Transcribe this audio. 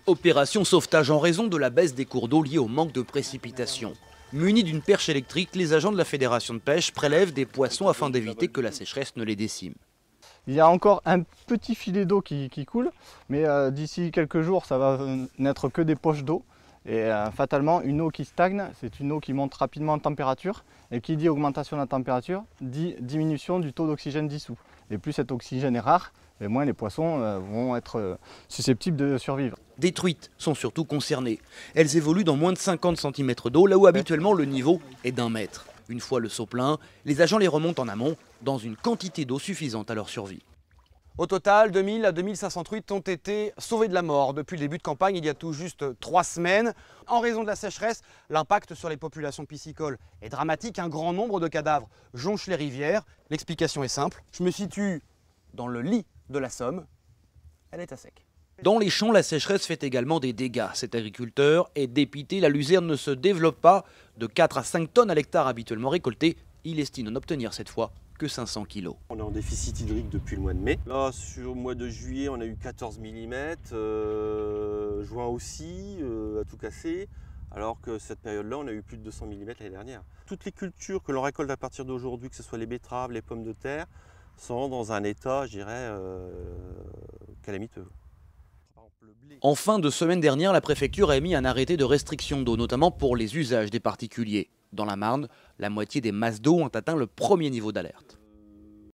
Opération sauvetage en raison de la baisse des cours d'eau liée au manque de précipitations. Munis d'une perche électrique, les agents de la Fédération de pêche prélèvent des poissons afin d'éviter que la sécheresse ne les décime. Il y a encore un petit filet d'eau qui coule, mais d'ici quelques jours, ça va n'être que des poches d'eau. Et fatalement, une eau qui stagne, c'est une eau qui monte rapidement en température. Et qui dit augmentation de la température, dit diminution du taux d'oxygène dissous. Et plus cet oxygène est rare, et moins les poissons vont être susceptibles de survivre. Des truites sont surtout concernées. Elles évoluent dans moins de 50 cm d'eau, là où habituellement le niveau est d'1 mètre. Une fois le seau plein, les agents les remontent en amont dans une quantité d'eau suffisante à leur survie. Au total, 2000 à 2500 truites ont été sauvées de la mort depuis le début de campagne, il y a tout juste 3 semaines. En raison de la sécheresse, l'impact sur les populations piscicoles est dramatique. Un grand nombre de cadavres jonchent les rivières. L'explication est simple. Je me situe dans le lit de la Somme. Elle est à sec. Dans les champs, la sécheresse fait également des dégâts. Cet agriculteur est dépité, la luzerne ne se développe pas. De 4 à 5 tonnes à l'hectare habituellement récoltées, il estime en obtenir cette fois que 500 kg. On est en déficit hydrique depuis le mois de mai. Là, sur le mois de juillet, on a eu 14 mm, juin aussi, à tout casser, alors que cette période-là, on a eu plus de 200 mm l'année dernière. Toutes les cultures que l'on récolte à partir d'aujourd'hui, que ce soit les betteraves, les pommes de terre, sont dans un état, je dirais, calamiteux. En fin de semaine dernière, la préfecture a émis un arrêté de restriction d'eau, notamment pour les usages des particuliers. Dans la Marne, la moitié des masses d'eau ont atteint le premier niveau d'alerte.